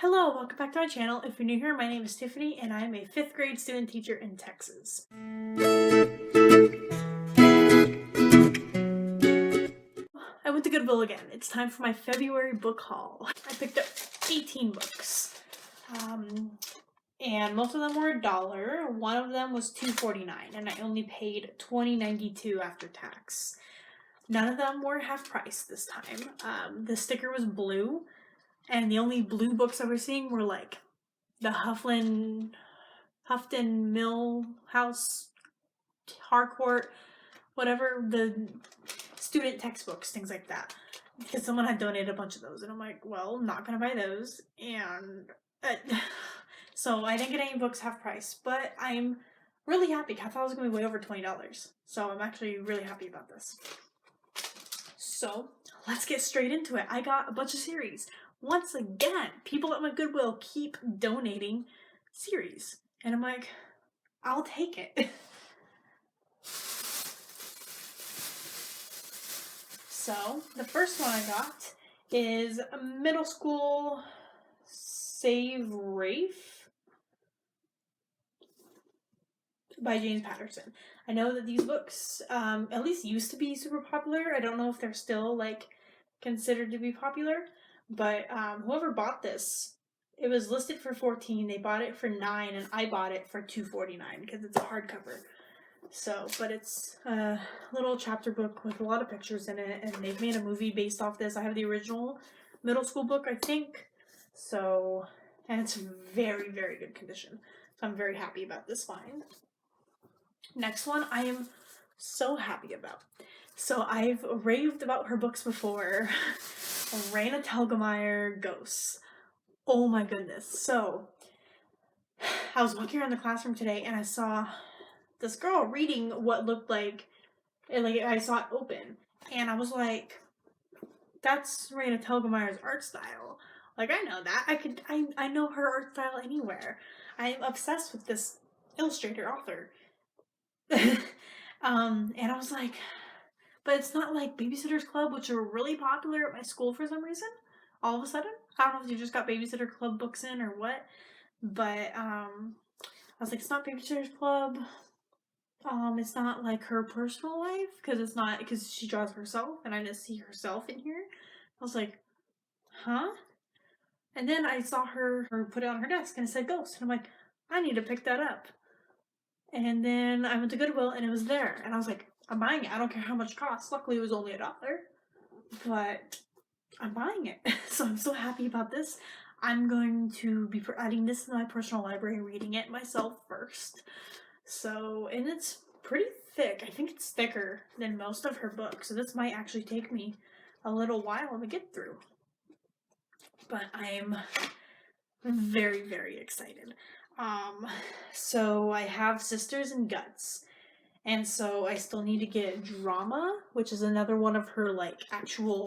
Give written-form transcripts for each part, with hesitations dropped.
Hello, welcome back to my channel. If you're new here, my name is Tiffany and I am a 5th grade student teacher in Texas. I went to Goodwill again. It's time for my February book haul. I picked up 18 books. And most of them were $1. One of them was $2.49 and I only paid $20.92 after tax. None of them were half price this time. The sticker was blue. And the only blue books I was seeing were like the Houghton Mill House, Harcourt, whatever, the student textbooks, things like that. Because someone had donated a bunch of those. And I'm like, well, I'm not going to buy those. And so I didn't get any books half price. But I'm really happy. I thought it was going to be way over $20. So I'm actually really happy about this. So let's get straight into it. I got a bunch of series. Once again, people at my Goodwill keep donating series. And I'm like, I'll take it. So, the first one I got is Middle School Save Rafe by James Patterson. I know that these books at least used to be super popular. I don't know if they're still like considered to be popular. But whoever bought this, it was listed for $14. They bought it for $9, and I bought it for $2.49 because it's a hardcover. So, but it's a little chapter book with a lot of pictures in it, and they've made a movie based off this. I have the original middle school book, I think. So, and it's very, very good condition. So I'm very happy about this find. Next one, I am so happy about. So I've raved about her books before. Raina Telgemeier Ghosts. Oh my goodness. So, I was walking around the classroom today and I saw this girl reading what looked like I saw it open. And I was like, that's Raina Telgemeier's art style. Like, I know that. I know her art style anywhere. I'm obsessed with this illustrator author. And I was like, but it's not like Babysitter's Club, which are really popular at my school for some reason. All of a sudden. I don't know if you just got Babysitter Club books in or what. But, I was like, it's not Babysitter's Club. It's not like her personal life. Because she draws herself. And I didn't see herself in here. I was like, huh? And then I saw her put it on her desk and it said Ghost. And I'm like, I need to pick that up. And then I went to Goodwill and it was there. And I was like, I'm buying it. I don't care how much it costs. Luckily, it was only $1. But I'm buying it. So I'm so happy about this. I'm going to be adding this to my personal library, reading it myself first. So, and it's pretty thick. I think it's thicker than most of her books. So this might actually take me a little while to get through. But I'm very, very excited. So I have Sisters and Guts. And so I still need to get Drama, which is another one of her, like, actual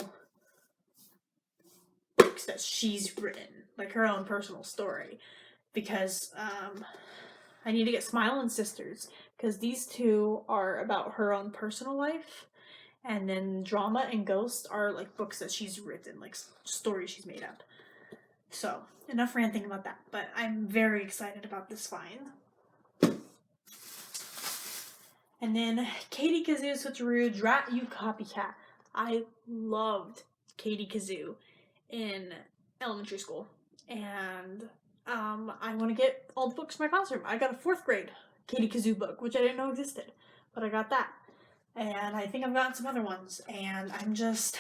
books that she's written. Like, her own personal story. Because, I need to get Smile and Sisters. Because these two are about her own personal life. And then Drama and Ghost are, like, books that she's written. Like, stories she's made up. So, enough ranting about that. But I'm very excited about this find. And then Katie Kazoo Switcheroo, Drat You Copycat. I loved Katie Kazoo in elementary school. And I want to get all the books in my classroom. I got a 4th grade Katie Kazoo book, which I didn't know existed. But I got that. And I think I've gotten some other ones. And I'm just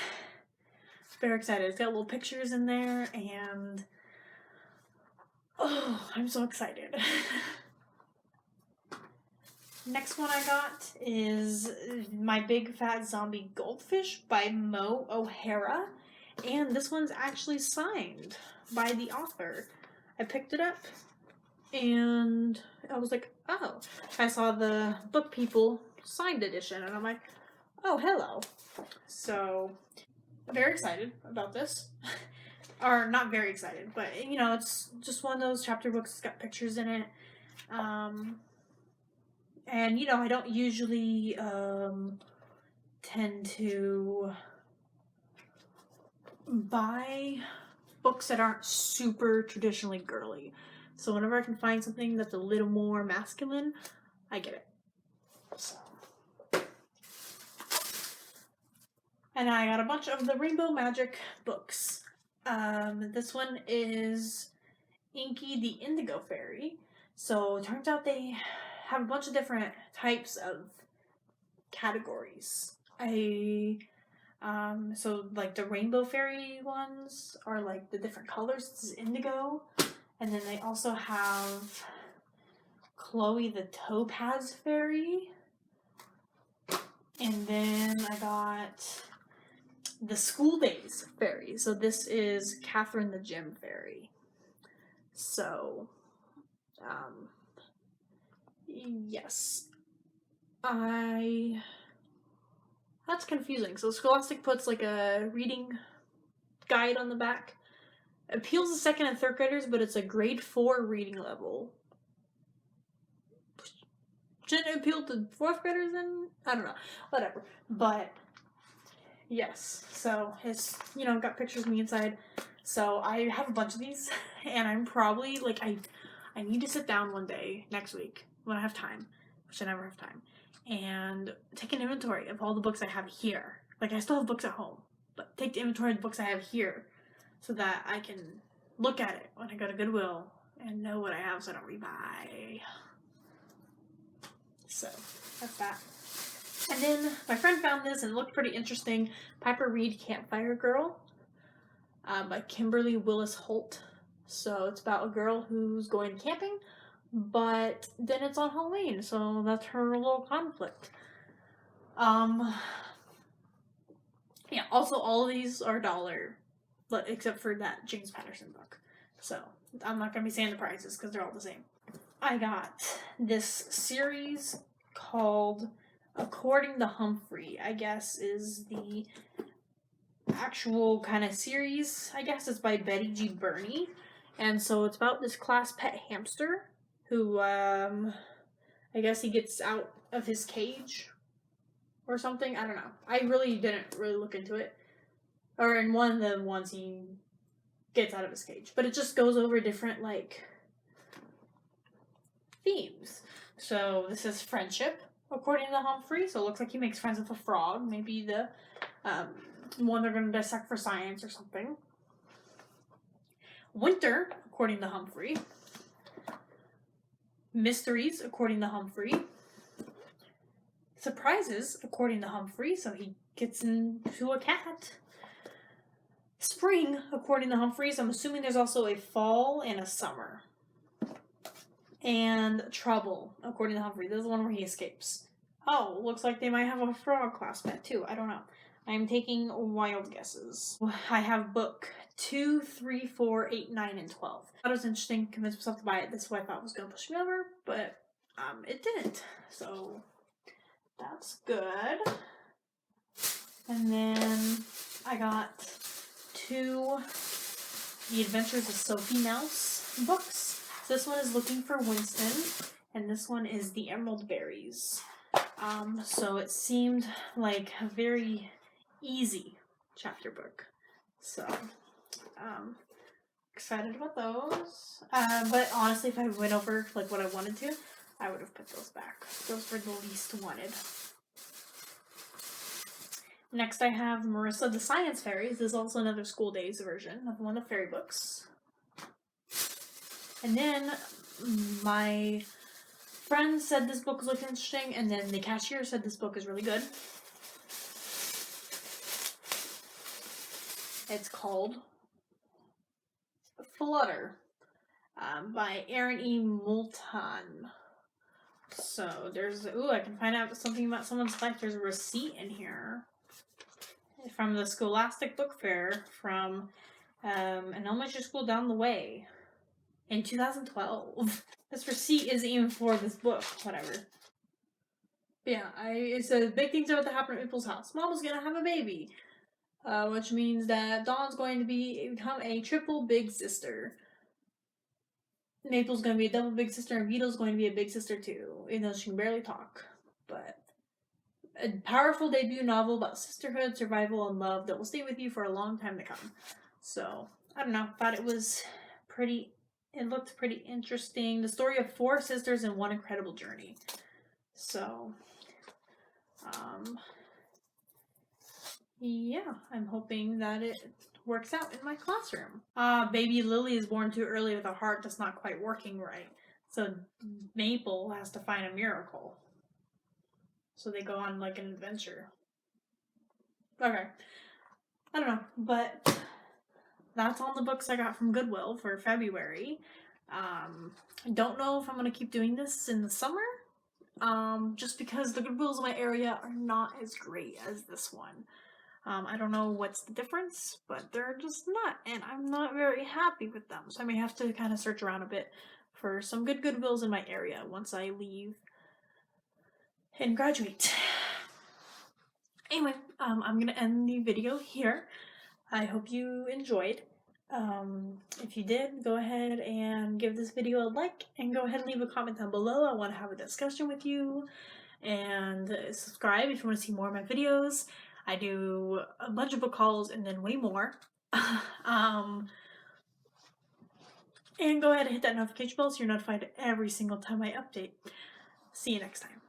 very excited. It's got little pictures in there. And oh, I'm so excited. Next one I got is My Big Fat Zombie Goldfish by Mo O'Hara. And this one's actually signed by the author. I picked it up and I was like, oh. I saw the Book People signed edition and I'm like, oh, hello. So, I'm very excited about this. Or not very excited, but you know, it's just one of those chapter books that's got pictures in it. And, you know, I don't usually tend to buy books that aren't super traditionally girly. So whenever I can find something that's a little more masculine, I get it. So. And I got a bunch of the Rainbow Magic books. This one is Inky the Indigo Fairy. So it turns out they have a bunch of different types of categories. So like the Rainbow Fairy ones are like the different colors. This is indigo. And then they also have Chloe the Topaz Fairy. And then I got the School Days Fairy. So this is Catherine the Gem Fairy. So, yes. That's confusing. So Scholastic puts like a reading guide on the back. It appeals to second and third graders, but it's a grade 4 reading level. Shouldn't it appeal to fourth graders then? I don't know. Whatever. But yes. So it's, got pictures of me inside. So I have a bunch of these, and I'm probably like I need to sit down one day next week when I have time, which I never have time, and take an inventory of all the books I have here. Like, I still have books at home, but take the inventory of the books I have here so that I can look at it when I go to Goodwill and know what I have so I don't rebuy. So, that's that. And then my friend found this and it looked pretty interesting. Piper Reed Campfire Girl by Kimberly Willis Holt. So it's about a girl who's going camping, but then it's on Halloween, so that's her little conflict. Yeah, also all of these are $1, but except for that James Patterson book. So I'm not gonna be saying the prices because they're all the same. I got this series called According to Humphrey, I guess is the actual kind of series. I guess it's by Betty G. Burney. And so it's about this class pet hamster who, I guess he gets out of his cage or something. I don't know. I didn't look into it. Or in one of the ones he gets out of his cage. But it just goes over different, themes. So this is friendship, according to Humphrey. So it looks like he makes friends with a frog. Maybe the one they're going to dissect for science or something. Winter, according to Humphrey. Mysteries, according to Humphrey. Surprises, according to Humphrey. So he gets into a cat. Spring, according to Humphrey. So I'm assuming there's also a fall and a summer. And Trouble, according to Humphrey. This is the one where he escapes. Oh, looks like they might have a frog class pet too. I don't know. I'm taking wild guesses. I have book 2, 3, 4, 8, 9, and 12. I thought it was interesting. Convinced myself to buy it. This is what I thought was going to push me over, but it didn't. So that's good. And then I got 2 The Adventures of Sophie Mouse books. So this one is Looking for Winston, and this one is The Emerald Berries. So it seemed like a very easy chapter book. So, excited about those. But honestly, if I went over what I wanted to, I would have put those back. Those were the least wanted. Next I have Marissa the Science Fairies. This is also another school days version of one of the fairy books. And then my friend said this book looked interesting, and then the cashier said this book is really good. It's called Flutter by Erin E. Moulton. So there's, I can find out something about someone's life. There's a receipt in here from the Scholastic Book Fair from an elementary school down the way in 2012. This receipt isn't even for this book, whatever. But yeah, it says big things about to happen at Maple's house. Mom was gonna have a baby. Which means that Dawn's going to become a triple big sister. Maple's going to be a double big sister, and Beetle's going to be a big sister too, even though she can barely talk. But a powerful debut novel about sisterhood, survival, and love that will stay with you for a long time to come. So I don't know, thought it was it looked pretty interesting. The story of 4 sisters and one incredible journey. So, yeah, I'm hoping that it works out in my classroom. Baby Lily is born too early with a heart that's not quite working right. So Maple has to find a miracle. So they go on like an adventure. Okay. I don't know, but that's all the books I got from Goodwill for February. I don't know if I'm going to keep doing this in the summer, just because the Goodwills in my area are not as great as this one. I don't know what's the difference, but they're just not, and I'm not very happy with them. So I may have to kind of search around a bit for some good Goodwills in my area once I leave and graduate. Anyway, I'm gonna end the video here. I hope you enjoyed. If you did, go ahead and give this video a like, and go ahead and leave a comment down below. I want to have a discussion with you, and subscribe if you want to see more of my videos. I do a bunch of book hauls and then way more. And go ahead and hit that notification bell so you're notified every single time I update. See you next time.